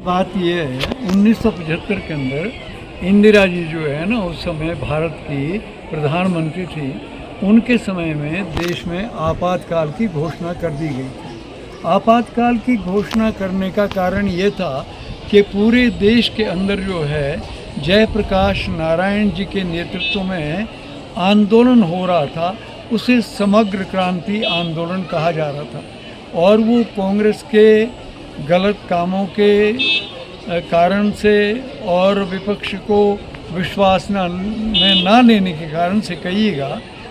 बात ये है 1975 के अंदर इंदिरा जी जो है ना उस समय भारत की प्रधानमंत्री थी। उनके समय में देश में आपातकाल की घोषणा कर दी गई थी। आपातकाल की घोषणा करने का कारण ये था कि पूरे देश के अंदर जो है जयप्रकाश नारायण जी के नेतृत्व में आंदोलन हो रहा था। उसे समग्र क्रांति आंदोलन कहा जा रहा था और वो कांग्रेस के गलत कामों के कारण से और विपक्ष को विश्वास में ना लेने के कारण से कहिएगा,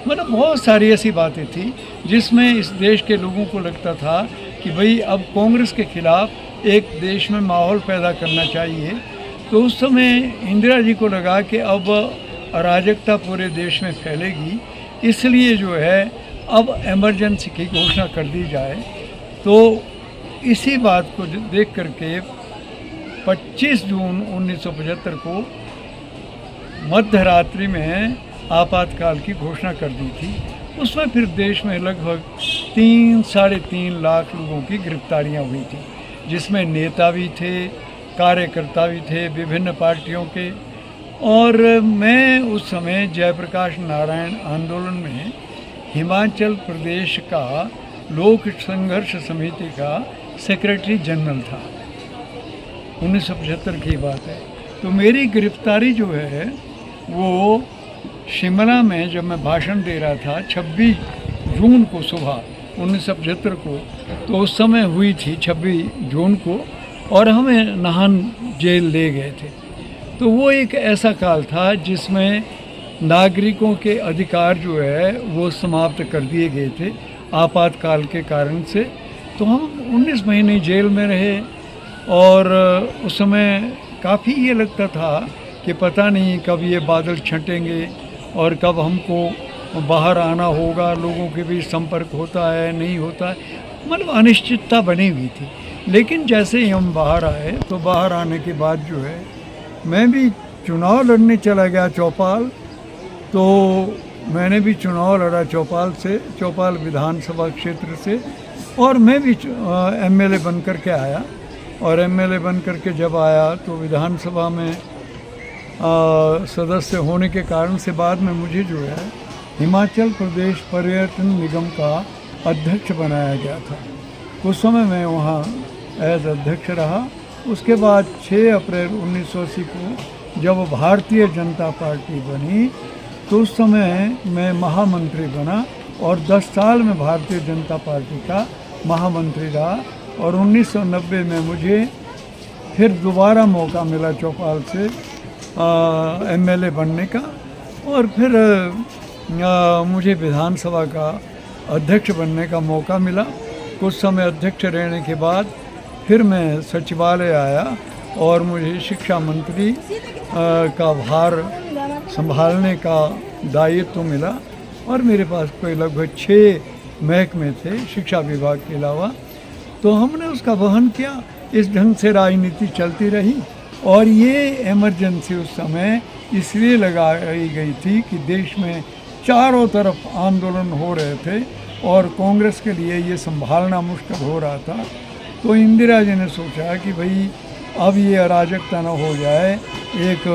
मतलब बहुत सारी ऐसी बातें थी जिसमें इस देश के लोगों को लगता था कि भाई अब कांग्रेस के खिलाफ एक देश में माहौल पैदा करना चाहिए। तो उस समय इंदिरा जी को लगा कि अब अराजकता पूरे देश में फैलेगी, इसलिए जो है अब इमरजेंसी की घोषणा कर दी जाए। तो इसी बात को देख करके 25 जून 1975 को मध्य रात्रि में आपातकाल की घोषणा कर दी थी। उसमें फिर देश में लगभग 3-3.5 लाख लोगों की गिरफ्तारियां हुई थी, जिसमें नेता भी थे, कार्यकर्ता भी थे विभिन्न पार्टियों के। और मैं उस समय जयप्रकाश नारायण आंदोलन में हिमाचल प्रदेश का लोक संघर्ष समिति का सेक्रेटरी जनरल था। 1975 की बात है। तो मेरी गिरफ्तारी जो है वो शिमला में जब मैं भाषण दे रहा था 26 जून को सुबह 1975 को, तो उस समय हुई थी 26 जून को, और हमें नाहन जेल ले गए थे। तो वो एक ऐसा काल था जिसमें नागरिकों के अधिकार जो है वो समाप्त कर दिए गए थे आपातकाल के कारण से। तो हम 19 महीने जेल में रहे और उस समय काफ़ी ये लगता था कि पता नहीं कब ये बादल छंटेंगे और कब हमको बाहर आना होगा, लोगों के बीच संपर्क होता है नहीं होता है, मतलब अनिश्चितता बनी हुई थी। लेकिन जैसे ही हम बाहर आए तो बाहर आने के बाद जो है मैं भी चुनाव लड़ने चला गया चौपाल। तो मैंने भी चुनाव लड़ा चौपाल विधानसभा क्षेत्र से, और मैं भी एमएलए बन कर के आया। और एमएलए बन कर के जब आया तो विधानसभा में सदस्य होने के कारण से बाद में मुझे जो है हिमाचल प्रदेश पर्यटन निगम का अध्यक्ष बनाया गया था। उस समय मैं वहाँ एज अध्यक्ष रहा। उसके बाद 6 अप्रैल 1980 को जब भारतीय जनता पार्टी बनी तो उस समय मैं महामंत्री बना और 10 साल में भारतीय जनता पार्टी का महामंत्री रहा। और 1990 में मुझे फिर दोबारा मौका मिला चौपाल से एमएलए बनने का, और फिर मुझे विधानसभा का अध्यक्ष बनने का मौका मिला। कुछ समय अध्यक्ष रहने के बाद फिर मैं सचिवालय आया और मुझे शिक्षा मंत्री का भार संभालने का दायित्व मिला। और मेरे पास कोई लगभग 6 महकमे थे शिक्षा विभाग के अलावा। तो हमने उसका वहन किया। इस ढंग से राजनीति चलती रही। और ये इमरजेंसी उस समय इसलिए लगाई गई थी कि देश में चारों तरफ आंदोलन हो रहे थे और कांग्रेस के लिए ये संभालना मुश्किल हो रहा था। तो इंदिरा जी ने सोचा कि भाई अब ये अराजकता न हो जाए, एक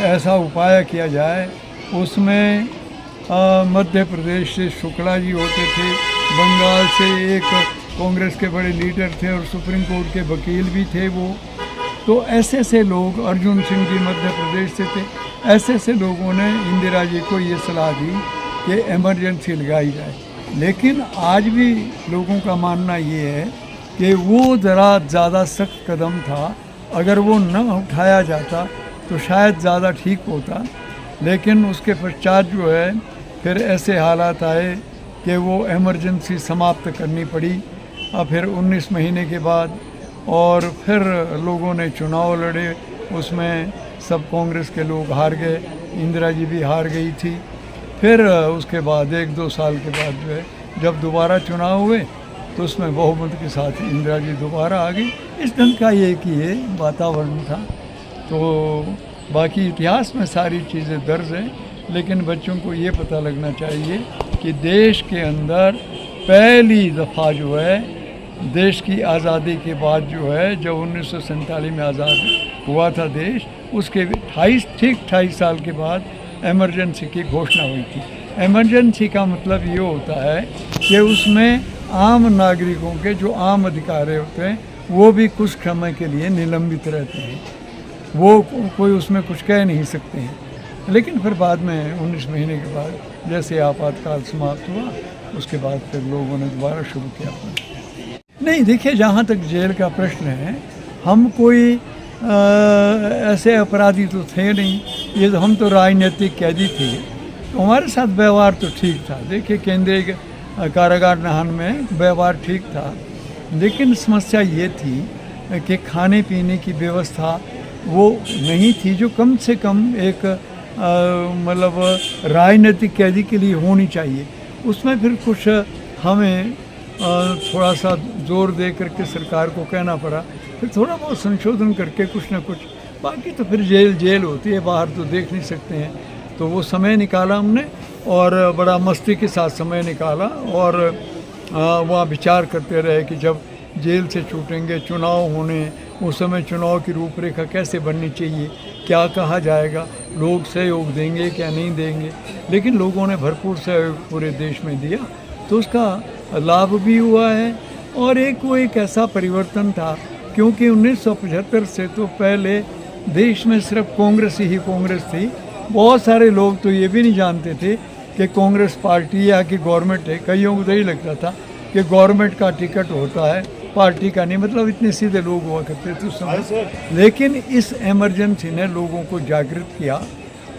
ऐसा उपाय किया जाए। उसमें मध्य प्रदेश से शुक्ला जी होते थे, बंगाल से एक कांग्रेस के बड़े लीडर थे और सुप्रीम कोर्ट के वकील भी थे वो। तो ऐसे से लोग, अर्जुन सिंह जी मध्य प्रदेश से थे, ऐसे से लोगों ने इंदिरा जी को ये सलाह दी कि इमरजेंसी लगाई जाए। लेकिन आज भी लोगों का मानना ये है कि वो ज़रा ज़्यादा सख्त कदम था। अगर वो न उठाया जाता तो शायद ज़्यादा ठीक होता। लेकिन उसके पश्चात जो है फिर ऐसे हालात आए कि वो इमरजेंसी समाप्त करनी पड़ी। और फिर 19 महीने के बाद और फिर लोगों ने चुनाव लड़े, उसमें सब कांग्रेस के लोग हार गए, इंदिरा जी भी हार गई थी। फिर उसके बाद 1-2 साल के बाद जो है जब दोबारा चुनाव हुए तो उसमें बहुमत के साथ इंदिरा जी दोबारा आ गई। इस ढंग का ये वातावरण था। तो बाकी इतिहास में सारी चीज़ें दर्ज हैं, लेकिन बच्चों को ये पता लगना चाहिए कि देश के अंदर पहली दफ़ा जो है देश की आज़ादी के बाद जो है, जब 1947 में आज़ाद हुआ था देश, उसके ठीक 28 साल के बाद एमरजेंसी की घोषणा हुई थी। एमरजेंसी का मतलब ये होता है कि उसमें आम नागरिकों के जो आम अधिकार होते हैं वो भी कुछ समय के लिए निलंबित रहते हैं, वो कोई उसमें कुछ कह नहीं सकते हैं। लेकिन फिर बाद में 19 महीने के बाद जैसे आपातकाल समाप्त हुआ, उसके बाद फिर लोगों ने दोबारा शुरू किया। नहीं, देखिए, जहाँ तक जेल का प्रश्न है, हम कोई ऐसे अपराधी तो थे नहीं, ये तो हम तो राजनीतिक कैदी थे, तो हमारे साथ व्यवहार तो ठीक था। देखिए, केंद्रीय कारागार नाहन में व्यवहार ठीक था, लेकिन समस्या ये थी कि खाने पीने की व्यवस्था वो नहीं थी जो कम से कम एक मतलब राजनीतिक कैदी के लिए होनी चाहिए। उसमें फिर कुछ हमें थोड़ा सा जोर दे करके सरकार को कहना पड़ा, फिर थोड़ा बहुत संशोधन करके कुछ ना कुछ, बाकी तो फिर जेल होती है, बाहर तो देख नहीं सकते हैं। तो वो समय निकाला हमने और बड़ा मस्ती के साथ समय निकाला, और वहाँ विचार करते रहे कि जब जेल से छूटेंगे, चुनाव होने, उस समय चुनाव की रूपरेखा कैसे बननी चाहिए, क्या कहा जाएगा, लोग सहयोग देंगे क्या नहीं देंगे। लेकिन लोगों ने भरपूर सहयोग पूरे देश में दिया, तो उसका लाभ भी हुआ है। और वो एक ऐसा परिवर्तन था, क्योंकि 1975 से तो पहले देश में सिर्फ कांग्रेस ही कांग्रेस थी। बहुत सारे लोग तो ये भी नहीं जानते थे कि कांग्रेस पार्टी या कि गवर्नमेंट है। कईयों को तो यही लगता था कि गवर्नमेंट का टिकट होता है, पार्टी का नहीं। मतलब इतने सीधे लोग हुआ करते थे उस समय। लेकिन इस एमरजेंसी ने लोगों को जागृत किया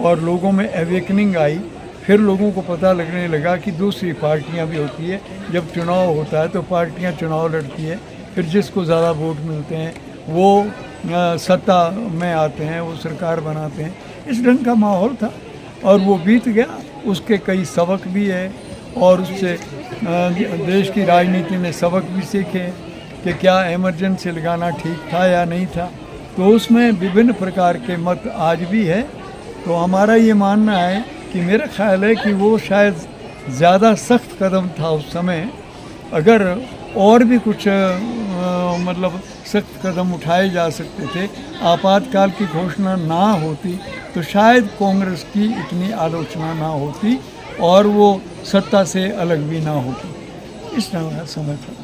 और लोगों में अवेकनिंग आई। फिर लोगों को पता लगने लगा कि दूसरी पार्टियां भी होती है। जब चुनाव होता है तो पार्टियां चुनाव लड़ती है, फिर जिसको ज़्यादा वोट मिलते हैं वो सत्ता में आते हैं, वो सरकार बनाते हैं। इस ढंग का माहौल था और वो बीत गया। उसके कई सबक भी है, और उससे देश की राजनीति ने सबक भी सीखे कि क्या एमरजेंसी लगाना ठीक था या नहीं था। तो उसमें विभिन्न प्रकार के मत आज भी है। तो हमारा ये मानना है कि मेरा ख्याल है कि वो शायद ज़्यादा सख्त कदम था उस समय। अगर और भी कुछ मतलब सख्त कदम उठाए जा सकते थे, आपातकाल की घोषणा ना होती, तो शायद कांग्रेस की इतनी आलोचना ना होती और वो सत्ता से अलग भी ना होती। इस तरह का समय था।